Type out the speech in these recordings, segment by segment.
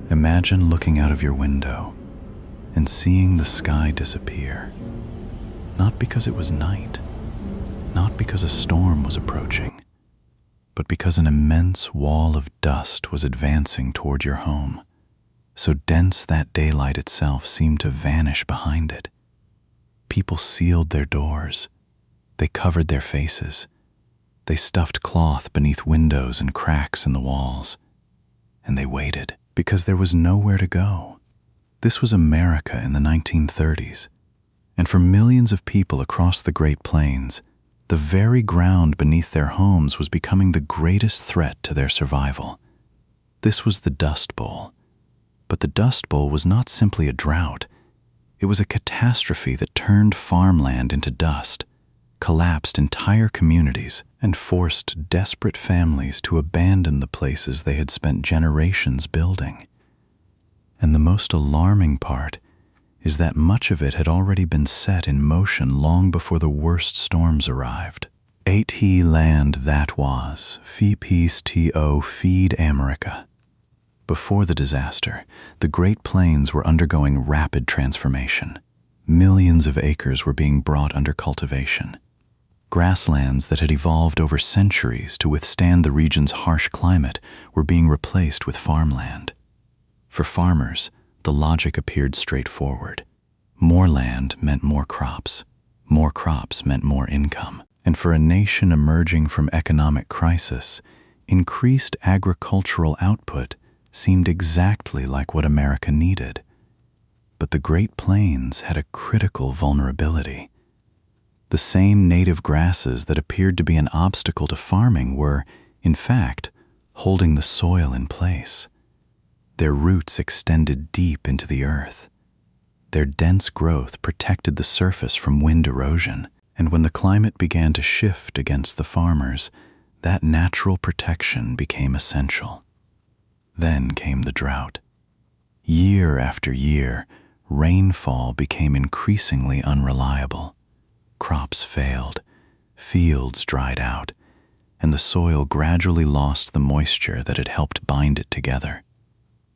Imagine looking out of your window and seeing the sky disappear, not because it was night, not because a storm was approaching, but because an immense wall of dust was advancing toward your home, so dense that daylight itself seemed to vanish behind it. People sealed their doors, they covered their faces, they stuffed cloth beneath windows and cracks in the walls, and they waited because there was nowhere to go. This was America in the 1930s, and for millions of people across the Great Plains, the very ground beneath their homes was becoming the greatest threat to their survival. This was the Dust Bowl. But the Dust Bowl was not simply a drought. It was a catastrophe that turned farmland into dust, collapsed entire communities, and forced desperate families to abandon the places they had spent generations building. And the most alarming part is that much of it had already been set in motion long before the worst storms arrived. Ate he land that was, fee peace to feed America. Before the disaster, the Great Plains were undergoing rapid transformation. Millions of acres were being brought under cultivation. Grasslands that had evolved over centuries to withstand the region's harsh climate were being replaced with farmland. For farmers, the logic appeared straightforward. More land meant more crops meant more income. And for a nation emerging from economic crisis, increased agricultural output seemed exactly like what America needed. But the Great Plains had a critical vulnerability. The same native grasses that appeared to be an obstacle to farming were, in fact, holding the soil in place. Their roots extended deep into the earth. Their dense growth protected the surface from wind erosion, and when the climate began to shift against the farmers, that natural protection became essential. Then came the drought. Year after year, rainfall became increasingly unreliable. Crops failed, fields dried out, and the soil gradually lost the moisture that had helped bind it together.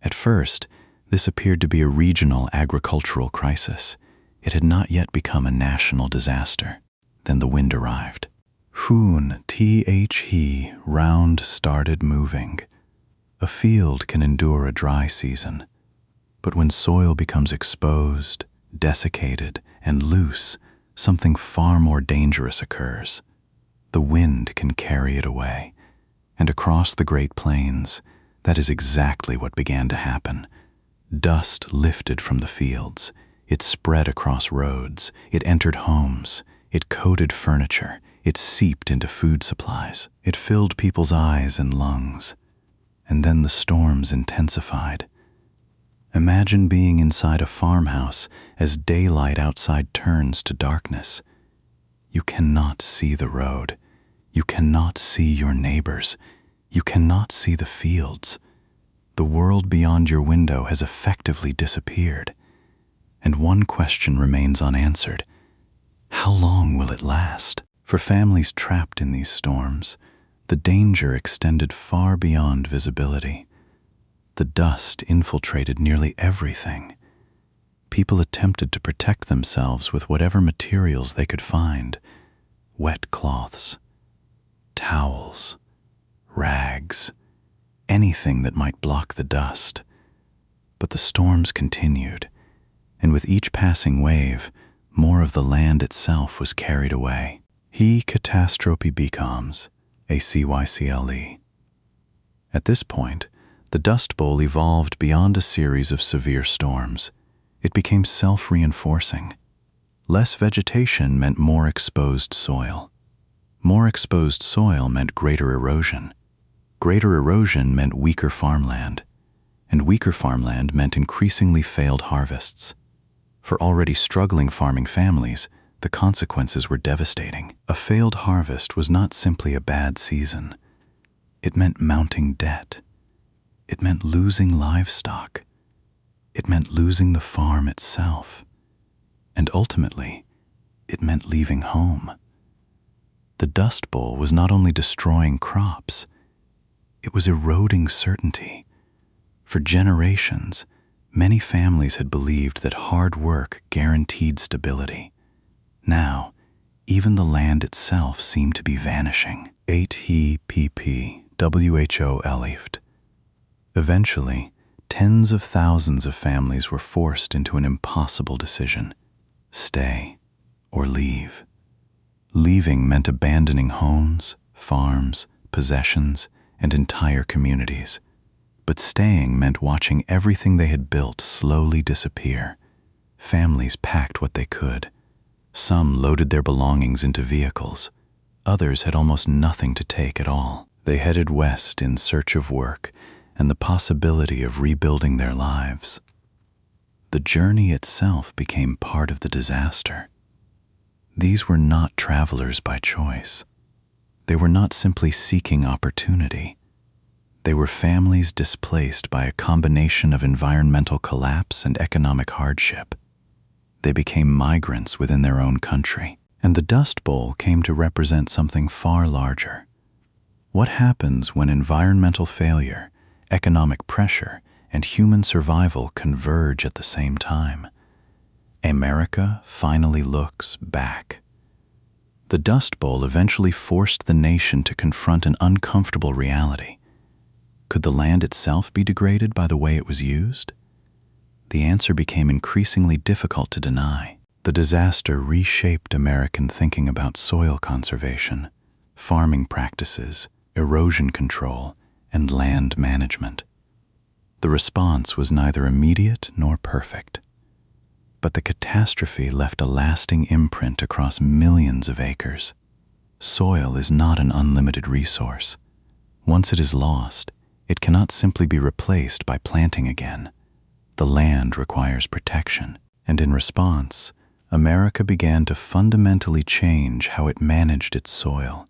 At first, this appeared to be a regional agricultural crisis. It had not yet become a national disaster. Then the wind arrived. Hoon, he, round started moving. A field can endure a dry season, but when soil becomes exposed, desiccated, and loose, something far more dangerous occurs. The wind can carry it away, and across the Great Plains, that is exactly what began to happen. Dust lifted from the fields, it spread across roads, it entered homes, it coated furniture, it seeped into food supplies, it filled people's eyes and lungs. And then the storms intensified. Imagine being inside a farmhouse as daylight outside turns to darkness. You cannot see the road. You cannot see your neighbors. You cannot see the fields. The world beyond your window has effectively disappeared. And one question remains unanswered. How long will it last? For families trapped in these storms, the danger extended far beyond visibility. The dust infiltrated nearly everything. People attempted to protect themselves with whatever materials they could find: wet cloths, towels, rags, anything that might block the dust. But the storms continued, and with each passing wave, more of the land itself was carried away. Catastrophe becomes ACYCLE. At this point, the Dust Bowl evolved beyond a series of severe storms. It became self-reinforcing. Less vegetation meant more exposed soil. More exposed soil meant greater erosion. Greater erosion meant weaker farmland. And weaker farmland meant increasingly failed harvests. For already struggling farming families, the consequences were devastating. A failed harvest was not simply a bad season. It meant mounting debt. It meant losing livestock. It meant losing the farm itself. And ultimately, it meant leaving home. The Dust Bowl was not only destroying crops, it was eroding certainty. For generations, many families had believed that hard work guaranteed stability. Now, even the land itself seemed to be vanishing. 8 WHO Elifed. Eventually, tens of thousands of families were forced into an impossible decision: stay or leave. Leaving meant abandoning homes, farms, possessions, and entire communities. But staying meant watching everything they had built slowly disappear. Families packed what they could. Some loaded their belongings into vehicles. Others had almost nothing to take at all. They headed west in search of work and the possibility of rebuilding their lives. The journey itself became part of the disaster. These were not travelers by choice. They were not simply seeking opportunity. They were families displaced by a combination of environmental collapse and economic hardship. They became migrants within their own country, and the Dust Bowl came to represent something far larger. What happens when environmental failure, economic pressure, and human survival converge at the same time? America finally looks back. The Dust Bowl eventually forced the nation to confront an uncomfortable reality. Could the land itself be degraded by the way it was used? The answer became increasingly difficult to deny. The disaster reshaped American thinking about soil conservation, farming practices, erosion control, and land management. The response was neither immediate nor perfect. But the catastrophe left a lasting imprint across millions of acres. Soil is not an unlimited resource. Once it is lost, it cannot simply be replaced by planting again. The land requires protection, and in response, America began to fundamentally change how it managed its soil.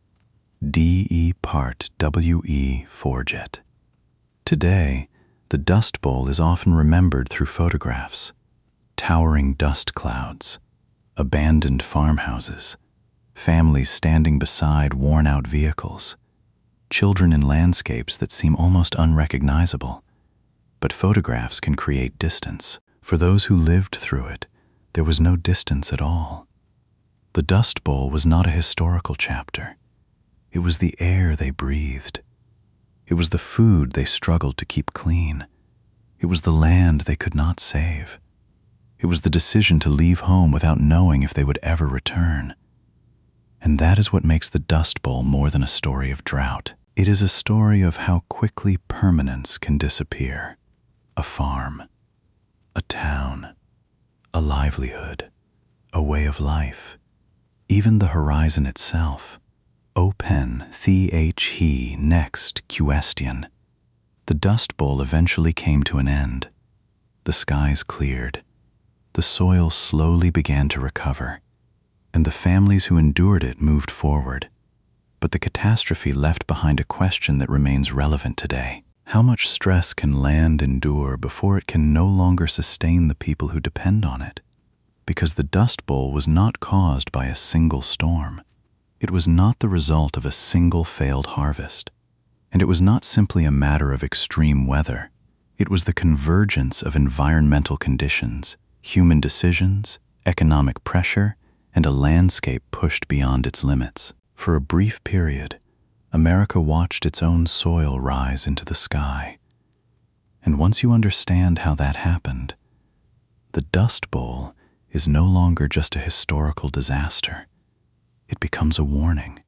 DE Part WE Forget. Today, the Dust Bowl is often remembered through photographs. Towering dust clouds, abandoned farmhouses, families standing beside worn-out vehicles, children in landscapes that seem almost unrecognizable. But photographs can create distance. For those who lived through it, there was no distance at all. The Dust Bowl was not a historical chapter. It was the air they breathed. It was the food they struggled to keep clean. It was the land they could not save. It was the decision to leave home without knowing if they would ever return. And that is what makes the Dust Bowl more than a story of drought. It is a story of how quickly permanence can disappear. A farm, a town, a livelihood, a way of life, even the horizon itself. Open the next question. The Dust Bowl eventually came to an end. The skies cleared. The soil slowly began to recover, and the families who endured it moved forward. But the catastrophe left behind a question that remains relevant today. How much stress can land endure before it can no longer sustain the people who depend on it? Because the Dust Bowl was not caused by a single storm. It was not the result of a single failed harvest. And it was not simply a matter of extreme weather. It was the convergence of environmental conditions, human decisions, economic pressure, and a landscape pushed beyond its limits. For a brief period, America watched its own soil rise into the sky. And once you understand how that happened, the Dust Bowl is no longer just a historical disaster. It becomes a warning.